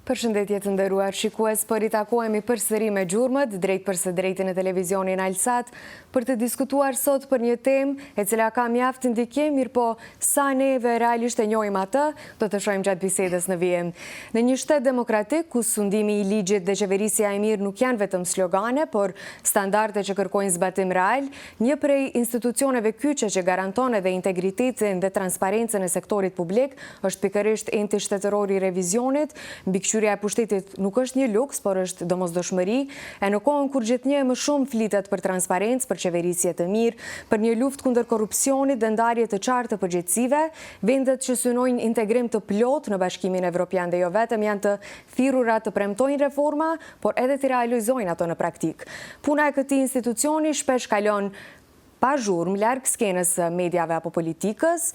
Përshëndetje të nderuar shikues, po ritakohemi përsëri me gjurmët, drejt për së drejti në televizionin Alsat, për të diskutuar sot për një temë e cila ka mjaft ndikim, mirë po sa neve realisht e njohim atë, do të shohim gjatë bisedës në vijim. Në një shtet demokratik, ku sundimi i ligjit dhe qeverisja e mirë nuk janë vetëm slogane, por standarde që kërkojnë zbatim real, një prej institucioneve kyçe që garanton edhe integritetin dhe transparencën e sektorit publik është pikërisht enti shtetëror i revizionit. Mbikëqyrja e pushtetit nuk është një luks, por është domosdoshmëri, e në kohën kur gjithnjë më shumë flitet për transparencë, për qeverisje të mirë, për një luftë kundër korrupsionit dhe ndarje të qartë të përgjegjësive, vendet që synojnë integrim të plot në Bashkimin Evropian dhe jo vetëm janë të thirrura të premtojnë reforma, por edhe të realizojnë ato në praktik. Puna e këtij institucioni shpesh kalon pa zhurmë larg skenës mediave apo politikës,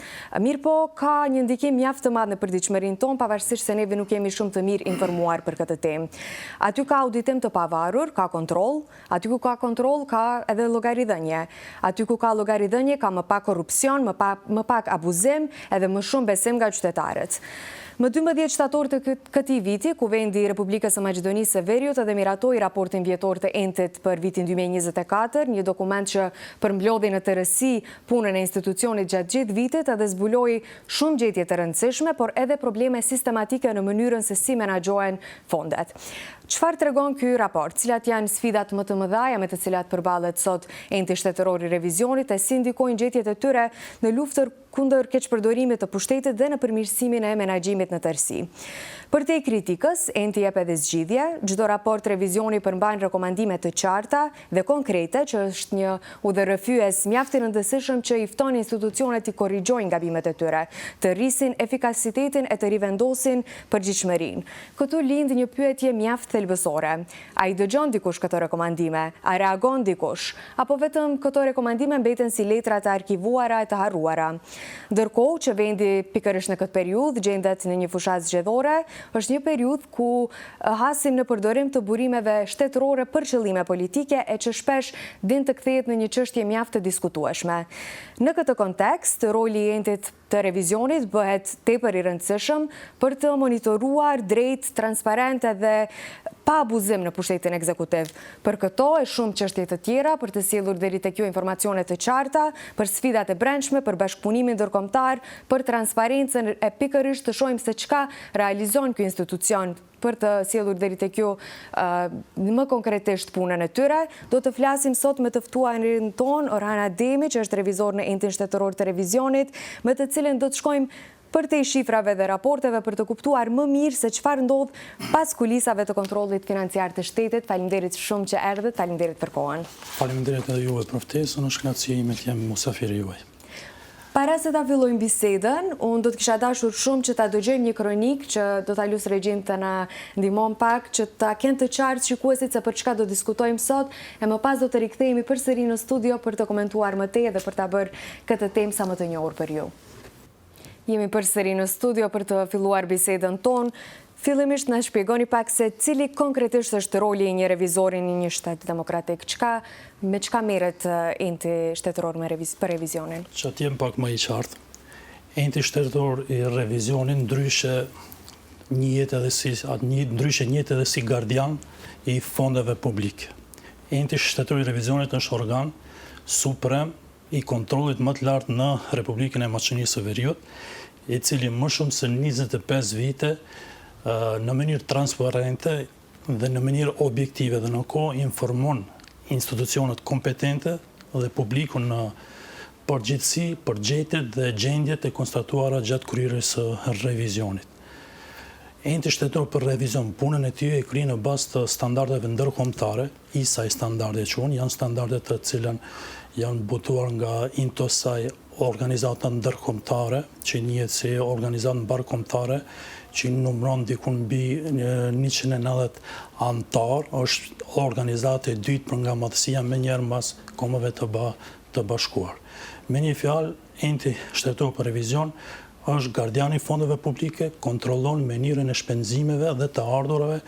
mirë po ka një ndikim mjaft të madh në përditshmërinë tonë, pavarësisht se neve nuk jemi shumë të mirë informuar për këtë temë. Aty ka auditim të pavarur, ka kontroll, aty ku ka kontroll ka edhe llogaridhënie. Aty ku ka llogaridhënie ka më pak korrupsion, më pak abuzim, edhe më shumë besim nga qytetarët. Më 12 shtator të këtij viti, Kuvendi i Republikës së Maqedonisë së Veriut edhe miratoi raportin vjetor të entit për vitin 2024, një dokument që përmbledhi në tërësi punën e institucionit gjatë gjithë vitit edhe zbuloi shumë gjetje të rëndësishme, por edhe probleme sistematike në mënyrën se si menaxhohen fondet. Çfarë tregon ky raport? Cilat janë sfidat më të mëdha me të cilat përballet sot enti shtetëror i revizionit e si ndikojnë gjetjet e tyre në luftën kundër keqpërdorimit të pushtetit dhe në përmirësimin e menaxhimit në tërësi. Përtej kritikës, enti jep edhe zgjidhje. Çdo raport revizioni përmban rekomandime të qarta dhe konkrete, që është një udhërrëfyes mjaft i rëndësishëm që i fton institucionet të korrigjojnë gabimet e tyre, të rrisin efikasitetin e të rivendosin përgjithshmërinë. Këtu lind një pyetje mjaft thelbësore. A i dëgjon dikush këto rekomandime? A reagon dikush? Apo vetëm këto rekomandime mbeten si letra të arkivuara e të harruara? Ndërkohë që vendi pikërisht në këtë periudhë gjendet në një fushat zgjedhore, është një periudhë ku hasim në përdorim të burimeve shtetërore për qëllime politike e që shpesh din të kthehet në një çështje mjaft të diskutueshme. Në këtë kontekst, roli i entit të revizionit bëhet tepër i rëndësishëm për të monitoruar drejt, transparente dhe pa abuzim në pushtetin ekzekutiv. Për këto e shumë çështje të tjera, për të sjellur deri tek ju informacione të qarta, për sfidat e brendshme, për bashkëpunimin ndërkombëtar, për transparencën e pikërisht të shohim se çka realizon ky institucion për të sjellur deri tek ju më konkretisht punën e tyre. Do të flasim sot me të ftuarin ton, Orhan Ademi, që është revizor në entin shtetëror të revizionit, me të cilën do të shkojmë përtej shifrave dhe raporteve për të kuptuar më mirë se çfarë ndodh pas kulisave të kontrollit financiar të shtetit. Faleminderit shumë që erdhët, faleminderit për kohën. Faleminderit edhe juve për ftesën, është kënaqësi ime të jem mysafiri juaj. Para se ta fillojmë bisedën, unë do të kisha dashur shumë që ta dëgjojmë një kronik që do ta lus regjin të na ndihmon pak, që ta kenë të qartë shikuesit se për çka do diskutojmë sot, e më pas do të rikthehemi përsëri në studio për të komentuar më tej dhe për ta bërë këtë temë sa më të njohur për ju. Jemi përsëri në studio për të filluar bisedën tonë. Fillimisht na shpjegoni pak se cili konkretisht është roli i një revizori në një shtet demokratik. Me çka merret enti shtetëror për revizionin? Që të jem pak më i qartë. Enti shtetëror i revizionit ndryshe njihet edhe si gardian i fondeve publike. Enti shtetëror i revizionit është organ suprem i kontrollit më të lartë në Republikën e Maqedonisë së Veriut, i cili më shumë se 25 vite në mënyrë transparente dhe në mënyrë objektive dhe në kohë informon institucionet kompetente dhe publikun në përgjithësi për gjetjet dhe gjendjet e konstatuara gjatë kryerjes së revizionit. Enti shtetëror për revizion, punën e tij e kryen në bazë të standardeve ndërkombëtare, ISAI standarde janë standarde të cilën janë botuar nga Intosai, organizata ndërkombëtare, që njihet si organizatë mbarkombëtare, që numëron dikun mbi 190 antar, është organizate e dytë për nga madhësia me njerë mas komëve të bashkuar. Me një fjalë, enti shtetëror për revizion është gardiani i fondeve publike, kontrollon mënyrën e shpenzimeve dhe të ardhurave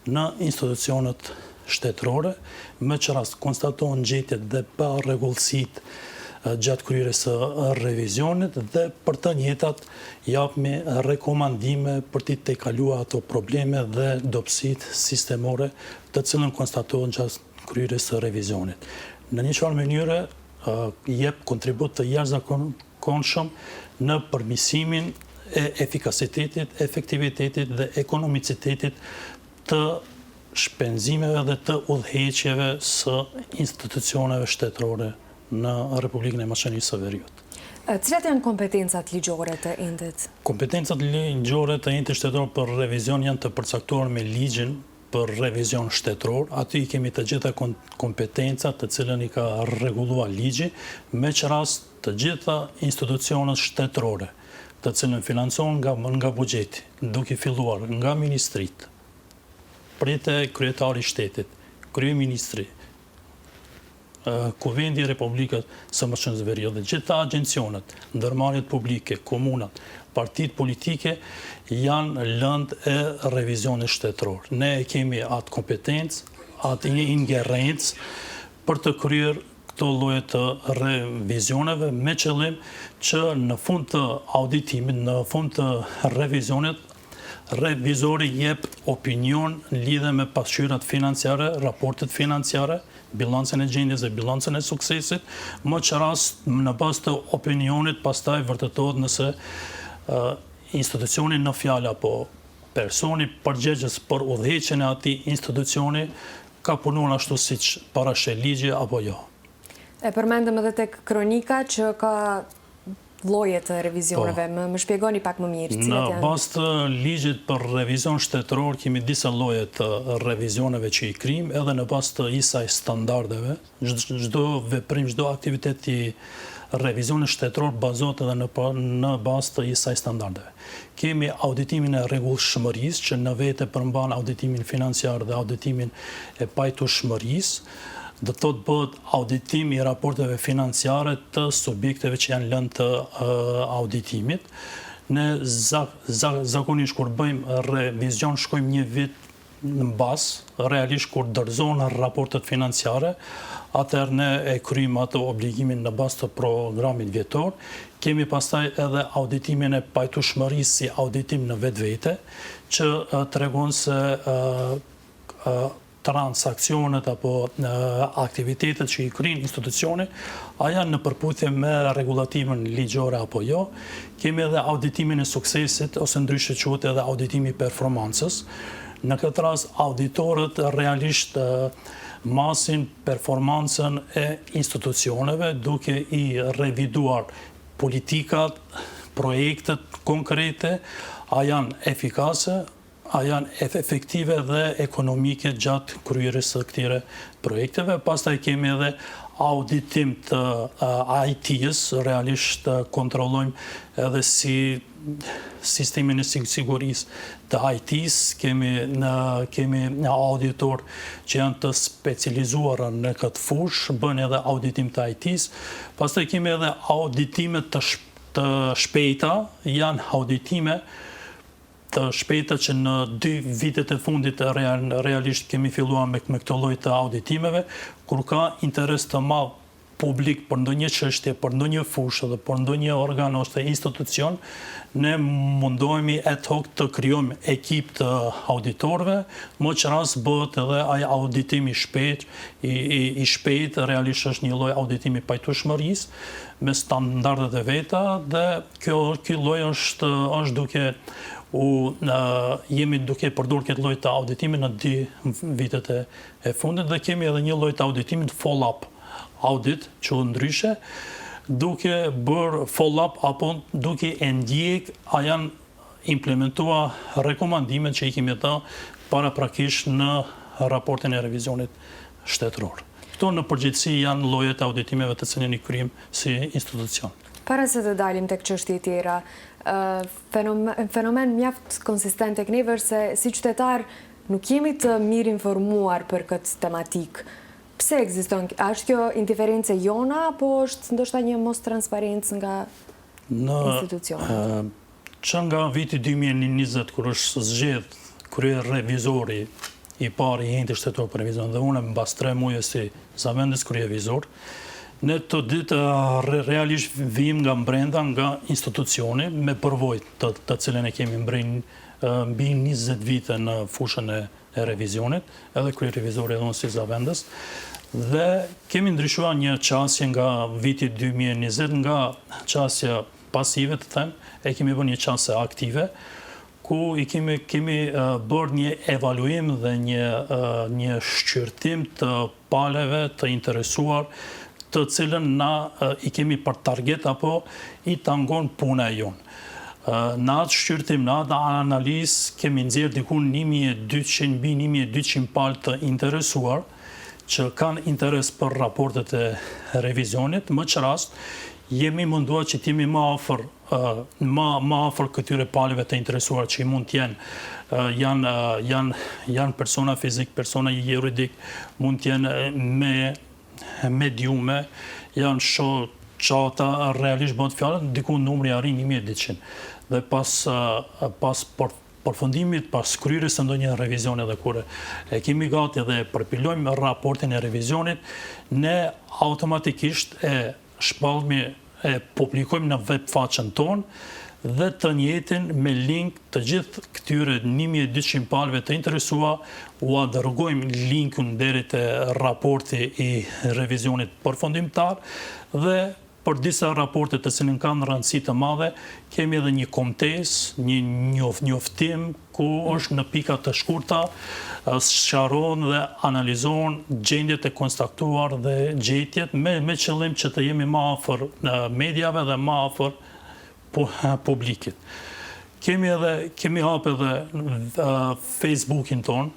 në institucionet shtetërore, me që rast konstatohen gjetjet dhe pa rregullësitë gjatë kryerjes së revizionit dhe për të njëjtat japmi rekomandime për t'i tejkaluar ato probleme dhe dobësitë sistemore të cilën konstatohen gjatë kryerjes së revizionit. Në një çfarë mënyre jep kontribut të jashtëzakonshëm në përmirësimin e efikasitetit, efektivitetit dhe ekonomicitetit të shpenzimeve dhe të udhëheqjeve së institucioneve shtetërore në Republikën e Maqedonisë së Veriut. Cilat janë kompetencat ligjore të endit? Kompetencat ligjore të endit shtetëror për revizion janë të përcaktuar me ligjin për revizion shtetëror. Aty kemi të gjitha kompetencat të cilën i ka rregulluar ligji, me që rast të gjitha institucionet shtetërore, të cilën financohen nga buxheti, duke filluar nga ministrit, prite kryetari i shtetit, kryeministri, Kuvendi i Republikës së Maqedonisë së Veriut dhe gjitha agjencionet, ndërmarrjet publike, komunat, partitë politike janë lëndë e revizionit shtetëror. Ne kemi atë kompetencë, atë ingerencë për të kryer këto lloje të revizioneve me qëllim që në fund të auditimit, në fund të revizionit, revizori jep opinion në lidhje me pasqyrat financiare, raportet financiare, bilancën e gjendjes dhe bilancën e suksesit, më që rast në bazë të opinionit pastaj vërtetohet nëse institucioni në fjalë apo personi përgjegjës për udhëheqjen e atij institucioni ka punuar ashtu siç parashë ligji apo jo. E përmendëm edhe tek kronika që ka lloje të revizioneve. Më shpjegoni pak më mirë cilat janë. Në bazë të ligjit për revizion shtetëror kemi disa lloje të revizioneve që i kryjmë edhe në bazë të ISAI standardeve. Çdo veprim, çdo aktivitet i revizionit shtetëror bazohet edhe në bazë të ISAI standardeve. Kemi auditimin e rregullshmërisë që në vete përmban auditimin financiar dhe auditimin e pajtueshmërisë. Dhe të bëhet auditim i raporteve financiare të subjekteve që janë lënë të auditimit. Ne zakonisht kur bëjmë revizion shkojmë një vit në bazë, realisht kur dorëzohen raportet financiare, atëherë ne e kryjmë ato obligimin në bazë të programit vjetor. Kemi pastaj edhe auditimin e pajtueshmërisë si auditim në vetvete, që tregon se transakcionet apo aktivitetet që i kryen institucioni, a janë në përputhje me rregullatimin ligjor apo jo. Kemi edhe auditimin e suksesit, ose ndryshe quhet edhe auditimi i performancës. Në këtë rast auditorët realisht masin performancën e institucioneve duke i reviduar politikat, projektet konkrete, a janë efikase, a janë efektive dhe ekonomike gjatë kryerjes së këtyre projekteve. Pastaj kemi edhe auditim të IT-s, realisht kontrollojmë edhe si sistemin e sigurisë të IT-s, kemi auditor që janë të specializuar në këtë fushë, bën edhe auditim të IT-s. Pastaj kemi edhe auditime të shpejta, janë auditime të shpejta që në 2 vitet e fundit realisht kemi filluar me këto lloj të auditimeve, kur ka interes të madh publik për ndonjë çështje, për ndonjë fushë dhe për ndonjë organ ose institucion, ne mundohemi ad hoc të krijojmë ekip të auditorëve, më që rast bëhet edhe ai auditim i shpejt, realisht është një lloj auditimi pajtueshmërisë me standardet e veta dhe ky lloj është duke jemi duke përdorur këtë lloj të auditimit në 2 vitet e fundit dhe kemi edhe një lloj të auditimit follow-up audit, që ndryshe, duke bërë follow-up apo duke e ndjek a janë implementuar rekomandimet që i kemi dhënë paraprakisht në raportin e revizionit shtetëror. Këto në përgjithësi janë llojet e auditimeve të cilën i kryjmë si institucion. Para se të dalim tek çështje tjera, fenomen mjaft konsistent tek neve se si qytetar nuk jemi të mirë informuar për këtë tematik. Pse ekziston? A është kjo indiferencë jona apo është ndoshta një mos transparencë nga institucionet? Që nga viti 2020 kur është zgjedh krye revizori i parë i endit shtetëror për revizion dhe unë mbas 3 muaj si zavendës kryevizor, Ne të ditë realisht vim nga mbrenda, nga institucioni, me përvojë të cilën e kemi mbi 20 vite në fushën e revizionit, edhe kryerevizori edhe unë si Zavendës, dhe kemi ndryshuar një qasje nga viti 2020, nga qasja pasive të them, e kemi bërë një qasje aktive, ku i kemi bërë një evaluim dhe një shqyrtim të paleve të interesuar, të cilën na i kemi për target apo i tangon puna e jonë. Në atë shqyrtim, në atë analizë, kemi nxjerrë diku 1200 palë të interesuar, që kanë interes për raportet e revizionit. Më që rast, jemi munduar që t'jemi më afër këtyre palëve të interesuar që i mund t'jenë janë persona fizik, persona juridik, mund t'jenë mediume, janë qata, realisht bëhet fjallën, diku numri arrin 1200. Dhe pas përfundimit, pas kryerjes së ndonjë revizioni dhe kur e kemi gati dhe përpilojmë raportin e revizionit, ne automatikisht e publikojmë në web faqen tonë dhe të njëjtin me link të gjithë këtyre 1200 palëve të interesuar, u dërgojmë linkun deri te raporti i revizionit përfundimtar dhe për disa raporte të cilën kanë rëndësi të madhe, kemi edhe një komtesë, një njoftim ku është në pika të shkurta, sqarohen dhe analizohen gjendjet e konstatuar dhe gjetjet me qëllim që të jemi më afër mediave dhe më afër publikit. Kemi hapur edhe Facebookin ton,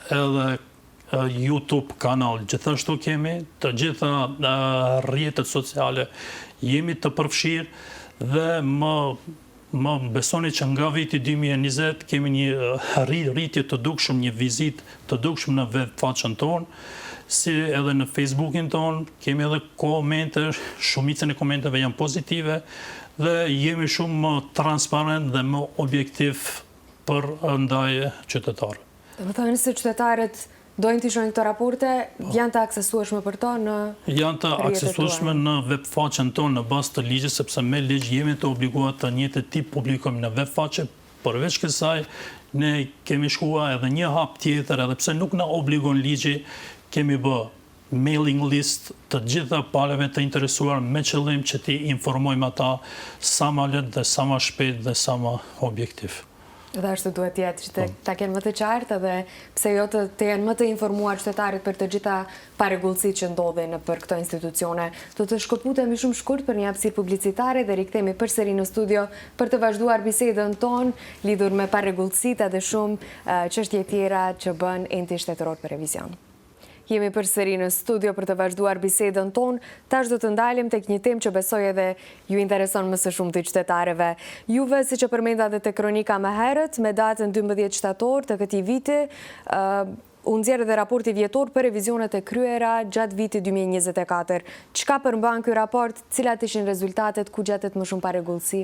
edhe YouTube kanal, gjithashtu kemi të gjitha rrjetet sociale, jemi të përfshirë dhe më besoni që nga viti 2020 kemi një rritje të dukshëm, një vizit të dukshëm në web faqen tonë, si edhe në Facebookin tonë, kemi edhe komente, shumicën e komenteve janë pozitive dhe jemi shumë më transparent dhe më objektiv për ndaj qytetarë. Dhe më thënë se qytetarët dojnë të shohin këto raporte, janë të aksesueshme për to në janë të aksesueshme në web faqen tonë në bazë të ligjit, sepse me ligj jemi të obliguar të njëjtë tip publikojmë në web faqe. Përveç kësaj, ne kemi shkuar edhe një hap tjetër, edhe pse nuk na obligon ligji, kemi bë mailing list të gjitha palëve të interesuar me qëllim që ti informojmë ata sa më lehtë dhe sa më shpejt dhe sa më objektiv. Dhe ashtu duhet jetë që ta kenë më të qartë dhe pse jo të jenë më të informuar qytetarit për të gjitha parregullësitë që ndodhin për këto institucione. Do të shkëputemi shumë shkurt për një hapësirë publicitare dhe rikthehemi përsëri në studio për të vazhduar bisedën tonë lidhur me parregullësitë dhe shumë çështje tjera që bën enti shtetëror për revizion. Jemi përsëri në studio për të vazhduar bisedën tonë. Tash do të ndalim tek një temë që besoj edhe ju intereson më së shumti qytetarëve. Juve, siç e përmenda edhe te kronika më herët, me datën 12 shtator të këtij viti, u nxjerr edhe raporti vjetor për revizionet e kryera gjatë vitit 2024. Çka përmban ky raport? Cilat ishin rezultatet? Ku gjatet më shumë parregullsi?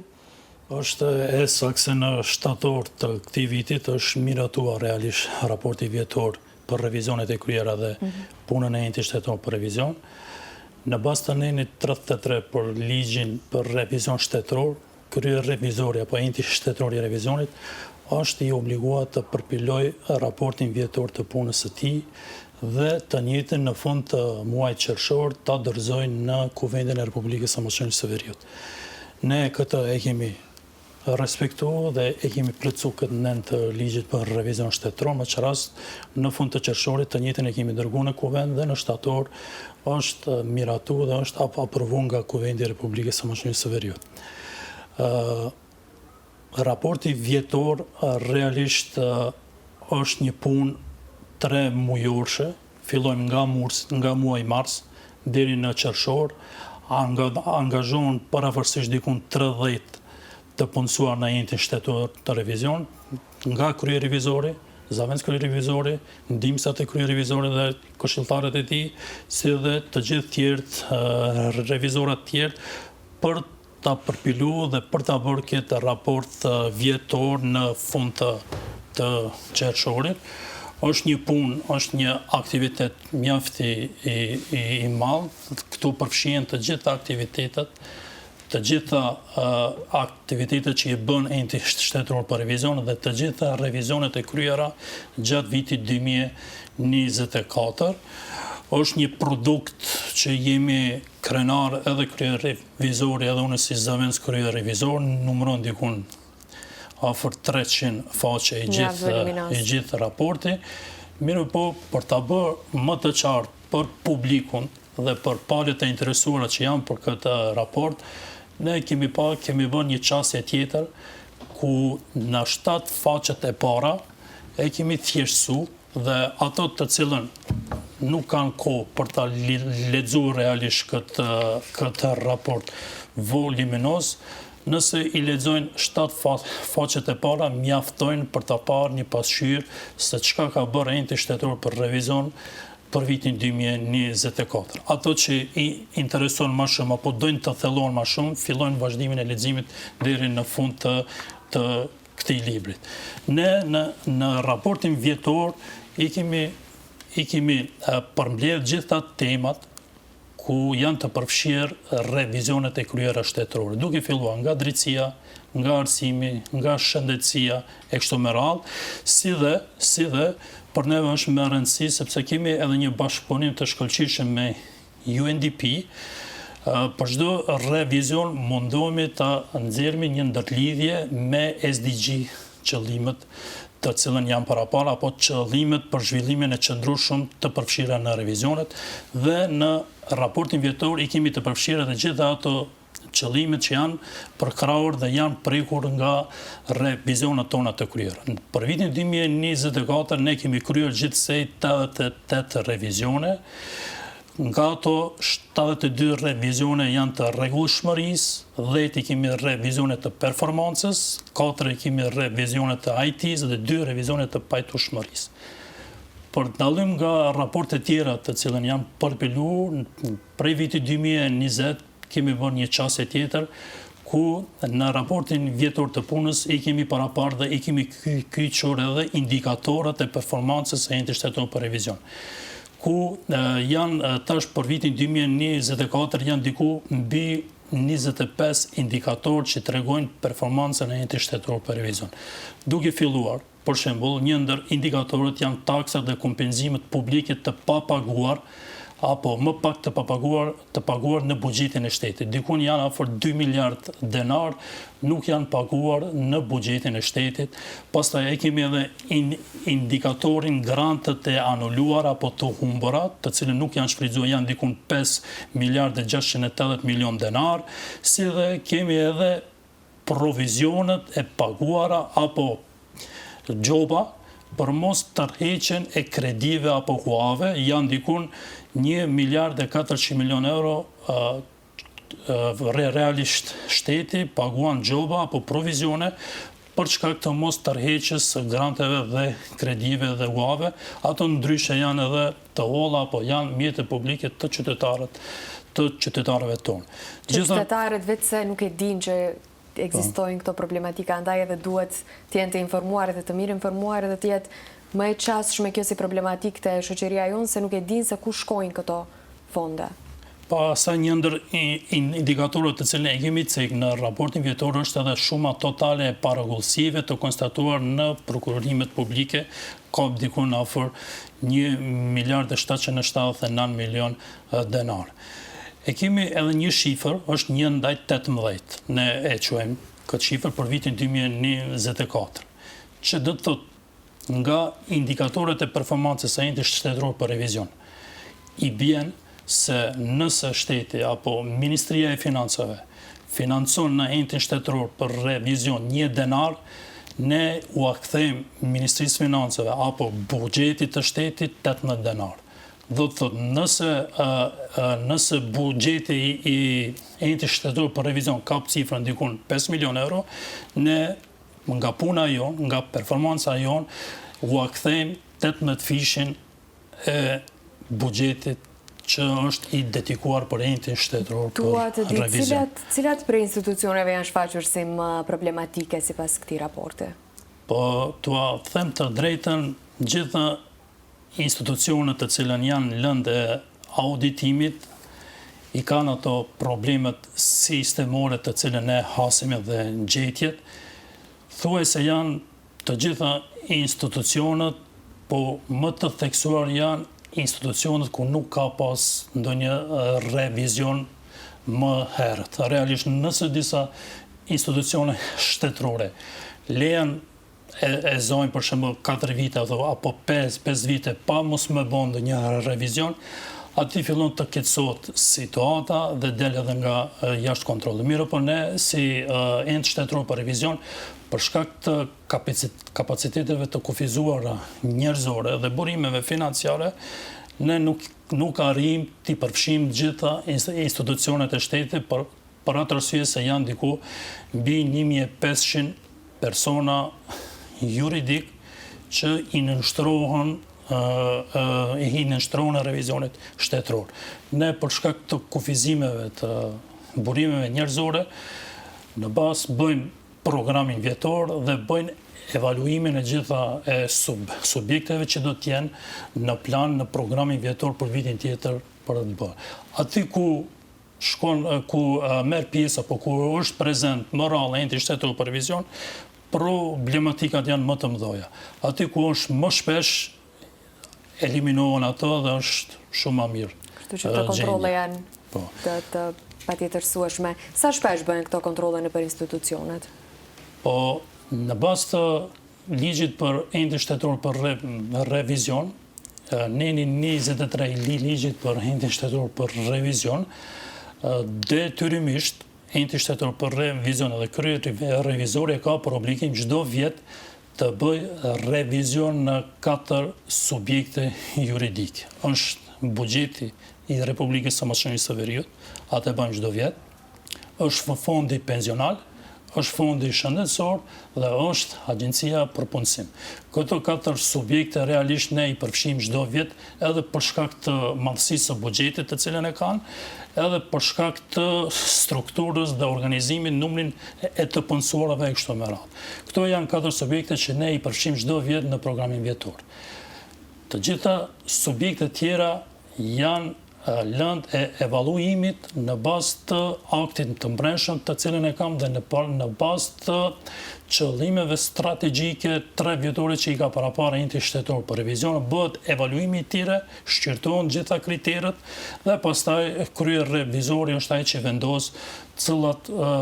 Është e saktë se në shtator të këtij vitit është miratuar realisht raporti vjetor për revizionet e kryera dhe punën e enti shtetor për revizion. Në bazë të nenit 33 për ligjin për revizion shtetëror, kryerrevizori apo enti shtetor i revizionit është i obliguar të përpiloj raportin vjetor të punës së tij dhe të njëjtën në fund të muajit qershor ta dorëzojnë në Kuvendin e Republikës së Maqedonisë së Veriut. Ne këtë e kemi respektuar dhe e kemi plotësuar këtë nen të ligjit për revizion shtetëror, më që rast në fund të qershorit të njëjtën e kemi dërguar në Kuvend dhe në shtator është miratuar dhe është aprovuar nga Kuvendi i Republikës së Maqedonisë së Veriut. Raporti vjetor realisht është një punë 3 mujorëshe, fillojmë nga muaji mars deri në qershor, angazhohen paravarësisht dikun 30 të punësuar në entin shtetor të revizion, nga kryerrevizori, Zavendës kryerrevizori, ndihmësat e kryerrevizorit dhe këshilltarët e tij, si dhe të gjithë tjerë revizorat tjerë për ta përpiluar dhe për ta bërë këtë raport vjetor në fund të qershorit. është një punë, është një aktivitet mjaft i madh. Këtu përfshihen të gjitha aktivitetet, të gjitha aktivitetet që i bën enti shtetëror për revizion dhe të gjitha revizionet e kryera gjatë vitit 2024. Është një produkt që jemi krenar edhe krye revizori edhe unë si zëvendës krye revizor, numëron dikun afër 300 faqe i gjithë raporti. Mirë po, për ta bërë më të qartë për publikun dhe për palët e interesuara që janë për këtë raport, ne kemi bërë një qasje tjetër ku në 7 faqet e para e kemi thjeshtësu dhe ato të cilën nuk kanë kohë për ta lexuar realisht këtë raport voluminoz, nëse i lexojnë 7 faqet e para, mjaftojnë për ta parë një pasqyrë se çka ka bërë enti shtetëror për revizion për vitin 2024. Ato që i intereson më shumë apo dojnë të thellojnë më shumë, fillojnë vazhdimin e leximit deri në fund të këtij librit. Ne në raportin vjetor i kemi përmbledhur gjitha temat ku janë të përfshirë revizionet e kryera shtetërore, duke filluar nga drejtësia, nga arsimi, nga shëndetësia e kështu me radhë, si dhe për neve është me rëndësi sepse kemi edhe një bashkëpunim të shkëlqishëm me UNDP. Për çdo revizion mundohemi ta nxjerrmi një ndërlidhje me SDG, qëllimet të cilën janë parapara, apo qëllimet për zhvillimin e qëndrueshëm të përfshira në revizionet, dhe në raportin vjetor i kemi të përfshira dhe gjitha ato qëllimet që janë përkrahur dhe janë prekur nga revizionet tona të kryera. Për vitin 2024 ne kemi kryer gjithsej 88 revizione. Nga ato 72 revizione janë të rregullshmërisë, 10 i kemi revizione të performancës, 4 i kemi revizione të IT-s dhe 2 revizione të pajtueshmërisë. Për dallim nga raportet tjera të cilën janë përpiluar, prej vitit 2020 kemi bërë një qasje tjetër ku në raportin vjetor të punës i kemi paraparë dhe i kemi kyçur edhe indikatorat e performancës së enti shtetëror për revizion, ku janë tash për vitin 2024 janë diku mbi 25 indikator që tregojnë performancën e enti shtetëror për revizion. Duke filluar, për shembull, një ndër indikatorët janë taksat dhe kompenzimet publike të papaguar apo më pak të paguar në buxhetin e shtetit. Dikun janë afër 2 miliard denar, nuk janë paguar në buxhetin e shtetit. Pastaj e kemi edhe indikatorin grantet e anuluara apo të humbura, të cilën nuk janë shfrytzuar, janë dikun 5 miliardë 680 milion denar, si dhe kemi edhe provizionet e paguara apo gjoba për mos tërheqjen e kredive apo huave, janë dikun 1 miliard 400 milion euro realisht shteti paguan gjoba apo provizione për shkak të mos tërheqjes së granteve dhe kredive dhe huave. Ato ndryshe janë edhe të holla apo janë mjete publike të qytetarëve tonë. Qytetarët vetë se nuk e dinë që ekzistojnë këto problematika, andaj edhe duhet të jenë të informuar dhe të mirë informuar dhe të jetë më e qasshme kjo si problematikë të shoqëria jonë, se nuk e dinë se ku shkojnë këto fonde. Sa një ndër indikatorët të cilën e kemi cek në raportin vjetor është edhe shuma totale e parregullsive të konstatuar në prokurorimet publike, ka dikun afër 1 miliard 779 milion denar. E kemi edhe një shifër, është 1/18, ne e quajmë këtë shifër për vitin 2024, që do të thotë nga indikatorët e performancës së enti shtetëror për revizion. I bjen se nëse shteti apo Ministria e Financave financon në entin shtetëror për revizion 1 denar, ne u akthejmë Ministrisë Financave apo buxhetit të shtetit 18 denar. Do të thotë nëse buxheti i enti shtetëror për revizion ka cifrën dikun 5 milion euro, ne nga puna jonë, nga performanca jonë, u akthejmë 18 fishin e buxhetit që është i dedikuar për entin shtetëror për revizion. Cilat prej institucioneve janë shfaqur si më problematike sipas këtij raporti? Po, tua them të drejtën, gjitha institucionet të cilën janë lëndë e auditimit, i kanë ato problemet sistemore të cilën e hasime dhe gjetjet, thuaj se janë të gjitha institucionet, po më të theksuar janë institucionet ku nuk ka pas ndonjë revizion më herët. Realisht nëse disa institucione shtetërore lejen e zojnë për shembull 4 vite apo 5 vite pa mos më bën ndonjë revizion, aty fillon të keqësohet situata dhe del edhe nga jashtë kontrolli. Mirë, po ne si ent shtetëror për revizion, për shkak të kapaciteteve të kufizuara njerëzore dhe burimeve financiare, ne nuk arrijm t'i përfshijm gjitha institucionet e shtetit për atë arsye se janë diku mbi 1500 persona juridik që i nënshtrohen në revizionit shtetëror. Ne për shkak të kufizimeve të burimeve njerëzore, në bazë bëjmë programin vjetor dhe bëjnë evaluimin e gjitha e subjekteve që do t'jenë në plan në programin vjetor për vitin tjetër për të bërë. Aty ku merë pjesë apo ku është prezent moral e enti shtetëror për revizion, problematikat janë më të mëdha. Aty ku është më shpesh, eliminohen ato dhe është shumë më mirë. Kështu që këto kontrole janë të patjetërsueshme. Sa shpesh bëhen këto kontrole nëpër institucionet? Po, në bazë të ligjit për enti shtetëror për revizion, neni 23 ligjit për enti shtetëror për revizion, detyrimisht enti shtetëror për revizion dhe kryet revizori ka për obligim çdo vit të bëj revizion në 4 subjekte juridike. Është buxheti i Republikës së Maqedonisë së Veriut, atë bëjmë çdo vit. Është fondi pensional, është fondi shëndetësor dhe është Agjencia për punësim. Këto 4 subjekte realisht ne i përfshijmë çdo vit edhe për shkak të madhësisë së buxhetit të cilën e kanë, edhe për shkak të strukturës dhe organizimit, numrin e të punësuarave e kështu me radhë. Këto janë 4 subjekte që ne i përfshijmë çdo vit në programin vjetor. Të gjitha subjektet tjera janë lëndë e evaluimit në bazë të aktit të brendshëm të cilën e kam dhe në bazë të qëllimeve strategjike 3 vjetore që i ka parapara enti shtetëror për revizion, bëhet evaluimi i tyre, shqyrtohen gjitha kriteret dhe pastaj kryer revizori është ai që vendos cilat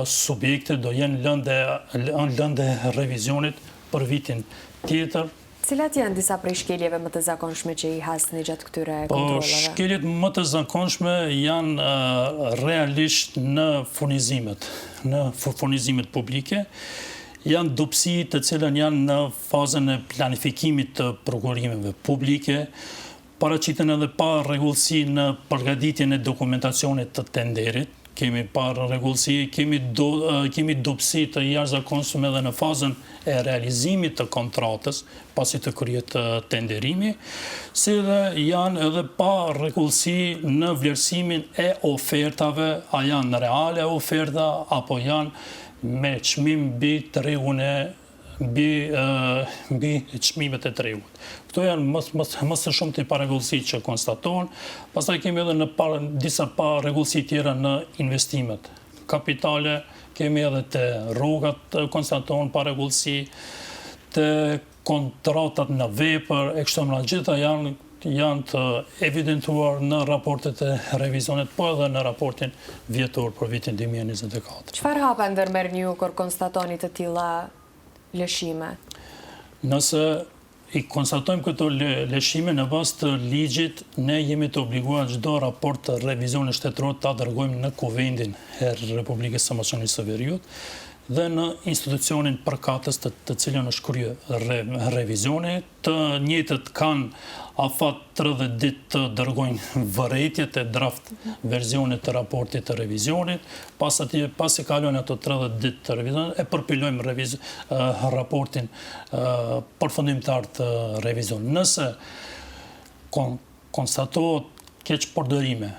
subjekte do jenë lëndë e revizionit për vitin tjetër. Cilat janë disa prej shkeljeve më të zakonshme që i hasni gjatë këtyre kontrollave? Shkeljet më të zakonshme janë realisht në furnizimet publike, janë dobësi të cilën janë në fazën e planifikimit të prokurimeve publike, paraqiten edhe pa rregullsi në përgatitjen e dokumentacionit të tenderit, kemi parë rregullsi, kemi dobësi të jashtëzakonshme edhe në fazën e realizimit të kontratës, pasi të kryhet tenderimi, si dhe janë edhe pa rregullsi në vlerësimin e ofertave, a janë reale oferta apo janë me çmim mbi tregun mbi çmimet e tregut. Këto janë më së shumti parregullsi që konstatohen. Pastaj kemi edhe disa parregullsi tjera në investimet kapitale, kemi edhe te rrugat konstatohen parregullsi, te kontratat në vepër, e kështu me radhë, gjitha janë të evidentuar në raportet e revizionit, po edhe në raportin vjetor për vitin 2024. Çfarë hapa ndërmerr ju kur konstatoni të tilla lëshime? Nëse i konstatojmë këto lëshime në bazë të ligjit, ne jemi të obliguar çdo raport të revizionit shtetëror ta dërgojmë në Kuvendin e Republikës së Maqedonisë së Veriut dhe në institucionin përkatës të cilën është kryer revizioni. Të njëjtët kanë afat 30 ditë të dërgojnë vërejtjet e draft versionit të raportit të revizionit, pasi kalojnë ato 30 ditë të revizionit, e përpilojmë raportin përfundimtar të revizionit. Nëse konstatohet keq përdorime,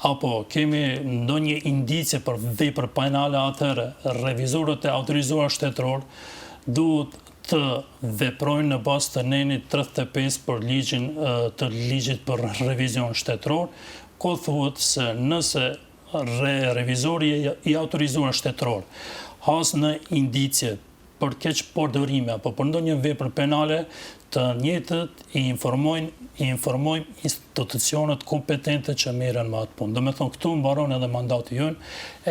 apo kemi ndonjë indicie për vepër penale, atëherë revizorët e autorizuar shtetëror duhet të veprojnë në bazë të nenit 35 për të ligjit për revizion shtetëror, ku thuhet se nëse revizori i autorizuar shtetëror has në indicje për keq përdorime apo për ndonjë vepër penale, të njëjtët i informojmë institucionet kompetente që merren me atë punë. Do me thonë, këtu mbaron edhe mandati ynë,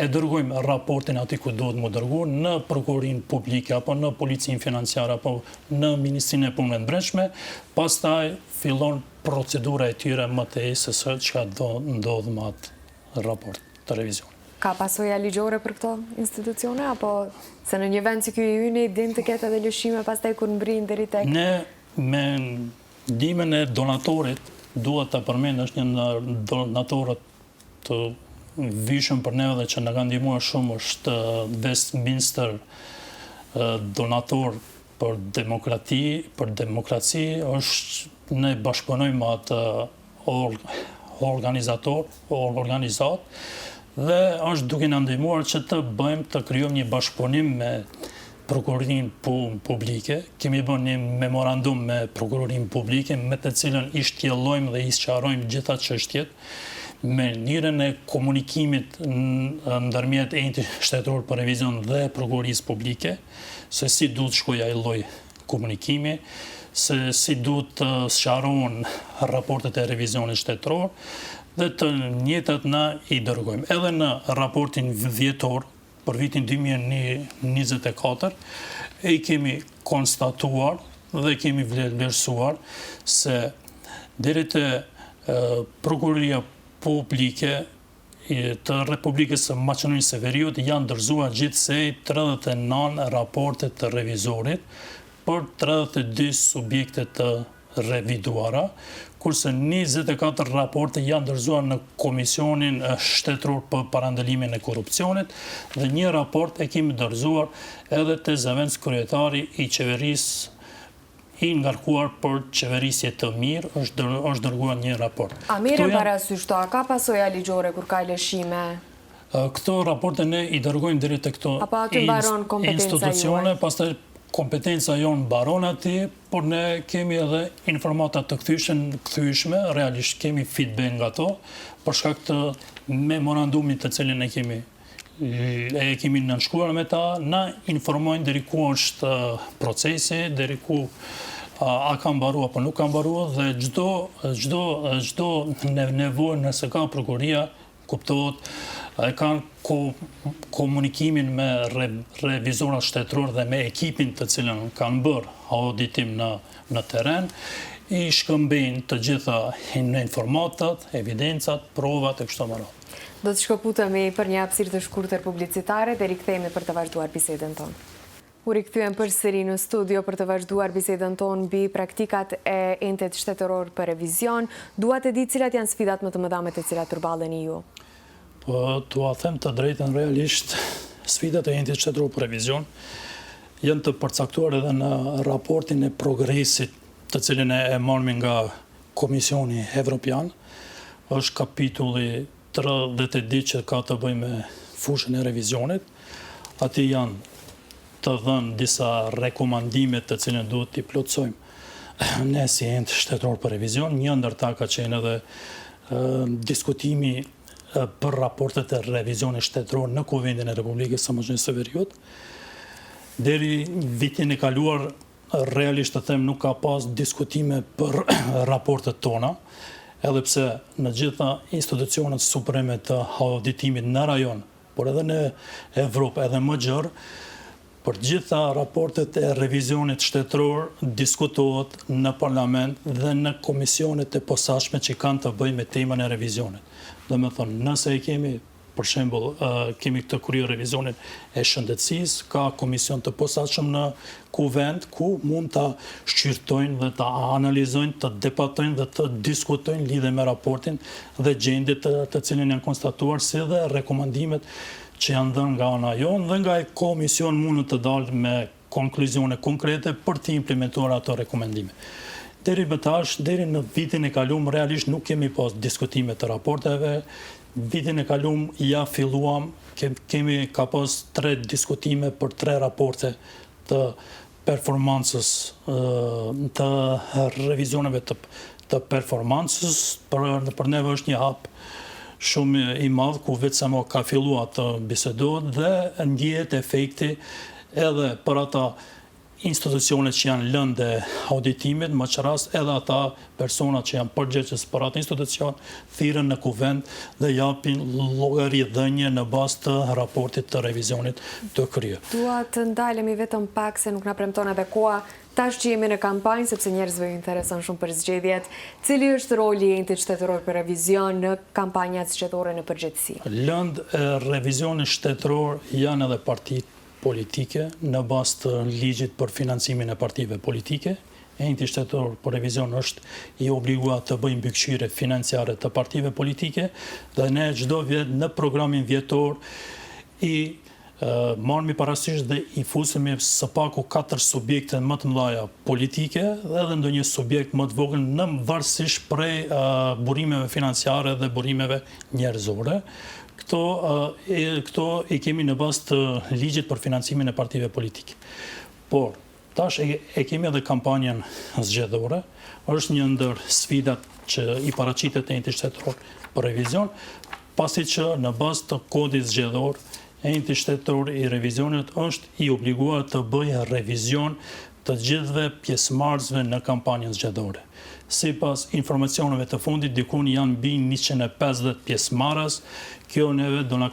e dërgojmë raportin aty ku duhet mu dërguar, në prokurorinë publike, apo në policinë financiare, apo në Ministrinë e Punëve të Brendshme, pastaj fillon procedura e tyre më të se çka do ndodh me atë raport të revizionit. Ka pasoja ligjore për këto institucione, apo se në një vend si ky i yni din të ketë edhe lëshime pastaj kur mbrin deri tek? Ne me ndihmën e donatorit duhet ta përmend, është një donatorët të vishëm për neve dhe që na kanë ndihmuar shumë, është Westminster donator për demokraci, është ne bashkëpunojmë atë organizat dhe është duke na ndihmuar që të krijojmë një bashkëpunim me prokurorinë publike. Kemi bërë një memorandum me prokurorinë publike, me të cilën i shtjellojmë dhe i sqarojmë gjitha çështjet, me mënyrën e komunikimit ndërmjet enti shtetëror për revizion dhe prokurorisë publike, se si duhet shkojë ai lloj komunikimi, se si duhet të sqarohen raportet e revizionit shtetëror, dhe të njëjtat na i dërgojmë. Edhe në raportin vjetor për vitin 2024 e kemi konstatuar dhe kemi vlerësuar se deri te Prokuroria Publike të Republikës së Maqedonisë së Veriut janë dorëzuar gjithsej 39 raporte të revizorit për 32 subjekte të reviduara, kurse 24 raporte janë dorëzuar në Komisionin Shtetëror për Parandalimin e Korrupsionit dhe një raport e kemi dorëzuar edhe te zëvendës kryetari i qeverisë i ngarkuar për qeverisje të mirë, është dërguar një raport. A merren parasysh këto, a ka pasoja ligjore kur ka lëshime? Këto raporte ne i dërgojmë deri te këto apo aty mbaron kompetenca institucione, pastaj kompetenca jonë mbaron aty, por ne kemi edhe informata të kthyeshme, realisht kemi feedback nga to, për shkak të memorandumit të cilin e kemi nënshkruar me ta, na informojnë deri ku është procesi, deri ku a ka mbaruar apo nuk ka mbaruar, dhe çdo nevojë nëse ka prokuroria, kuptohet, e kanë komunikimin me revizorat shtetëror dhe me ekipin të cilën kanë bërë auditim në teren, i shkëmbejnë të gjitha informatat, evidencat, provat e kështu me radhë. Do të shkëputemi për një hapësirë të shkurtër publicitare dhe rikthehemi për të vazhduar bisedën tonë. U rikthyem përsëri në studio për të vazhduar bisedën tonë mbi praktikat e entet shtetëror për revizion. Dua të di cilat janë sfidat më të mëdha me të cilat përballeni ju. Po, t'ua them të drejtën, realisht sfidat e entit shtetëror për revizion janë të përcaktuar edhe në raportin e progresit të cilin e marrëm nga Komisioni Evropian. Është kapitulli 32 që ka të bëjë me fushën e revizionit. Aty janë të dhënë disa rekomandime të cilën duhet t'i plotësojmë ne si ent shtetëror për revizion. Një ndër ta ka qenë edhe diskutimi për raportet e revizionit shtetëror në Kuvendin e Republikës së Maqedonisë së Veriut. Deri vitin e kaluar, realisht të them, nuk ka pas diskutime për raportet tona, edhe pse në gjitha institucionet supreme të auditimit në rajon, por edhe në Evropë, edhe më gjerë, për gjitha raportet e revizionit shtetëror diskutohet në parlament dhe në komisionet e posaçme që kanë të bëjnë me temën e revizionit. Do me thonë, nëse e kemi, për shembull, kemi këtë kryer revizionin e shëndetësisë, ka komision të posaçëm në kuvend ku mund ta shqyrtojnë dhe ta analizojnë, të debatojnë dhe të diskutojnë lidhe me raportin dhe gjendjet të cilin janë konstatuar, si dhe rekomandimet që janë dhënë nga ana jonë dhe nga komision mund të dalë me konkluzione konkrete për të implementuar ato rekomandime. Deri më tash, deri në vitin e kaluar, realisht nuk kemi pas diskutime të raporteve. Vitin e kaluar ja filluam, ka pas 3 diskutime për 3 raporte të performancës, të revizioneve të performancës, për neve është një hap shumë i madh, ku vetë sa më ka filluar të bisedohet dhe ndjehet efekti edhe për ata institucionet që janë lënë auditimit, më që rast edhe ata personat që janë përgjegjës për atë institucion, thirrën në kuvend dhe japin llogaridhënie në bazë të raportit të revizionit të kryer. Dua të ndalemi vetëm pak se nuk na premton edhe koha. Tash që jemi në kampanjë, sepse njerëzve ju intereson shumë për zgjedhjet, cili është roli i entit shtetëror për revizion në kampanjat zgjedhore në përgjithësi? Lëndë e revizionit shtetëror janë edhe partitë politike në bazë të ligjit për financimin e partive politike. Enti shtetëror për revizion është i obliguar të bëjë mbikëqyrje financiare të partive politike dhe ne çdo vit në programin vjetor i marrëmi parasysh dhe i fusemi së paku 4 subjekte më të mëdha politike dhe edhe ndonjë subjekt më të vogël në varësisht prej burimeve financiare dhe burimeve njerëzore. Këto i kemi në bazë të ligjit për financimin e partive politike. Por, tash e kemi edhe kampanjen zgjedhore, është një ndër sfidat që i paraqitet enti shtetëror për revizion, pasi që në bazë të kodit zgjedhor, enti shtetëror i revizionit është i obliguar të bëjë revizion të gjithëve pjesëmarrësve në kampanjën zgjedhore. Sipas informacioneve të fundit, dikun janë mbi 150 pjesëmarrës. Kjo neve do na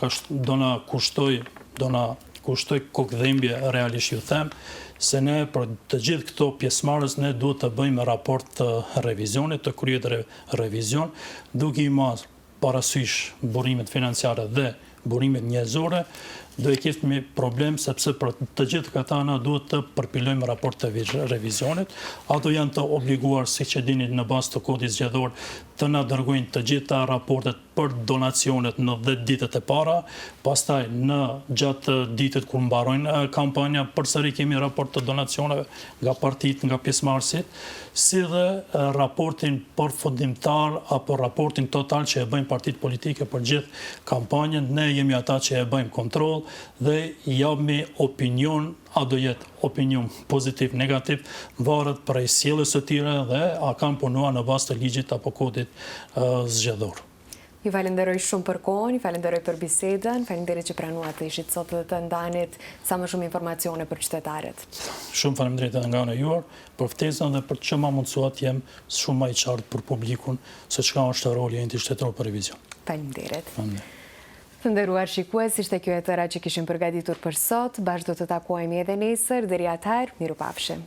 kushtoj kokëdhembje, realisht ju them, se ne për të gjithë këto pjesëmarrës ne duhet të bëjmë raport të revizionit, të kryet revizion, duke i marrë parasysh burimet financiare dhe burimet njerëzore, do e kemi problem sepse për të gjithë këta na duhet të përpilojmë raport të revizionit. Ato janë të obliguar, siç e dini, në bazë të kodit zgjedhor të na dërgojnë të gjitha raportet për donacionet në 10 ditët e para, pastaj në gjatë ditët kur mbarojnë kampanja, përsëri kemi raport të donacioneve nga partitë, nga pjesëmarrësit, si dhe raportin përfundimtar apo raportin total që e bëjnë partitë politike për gjithë kampanjën. Ne jemi ata që e bëjmë kontroll dhe japmi opinion, a do jetë opinion pozitiv, negativ, varet prej sjelljes së tyre dhe a kanë punuar në bazë të ligjit apo kodit zgjedhor. Ju falenderoj shumë për kohën, ju falenderoj për bisedën, falenderoj që pranuat të ishit sot dhe të ndanit sa më shumë informacione për qytetarët. Shumë falenderoj edhe nga ana juaj për ftesën dhe për që ma mundësuat jem shumë më i qartë për publikun se çka është roli i entit shtetëror për revizion. Falenderoj. Të nderuar shikues, ishte kjo e tëra që kishim përgatitur për sot, bashkë do të takohemi edhe nesër, deri atëherë, mirupafshim.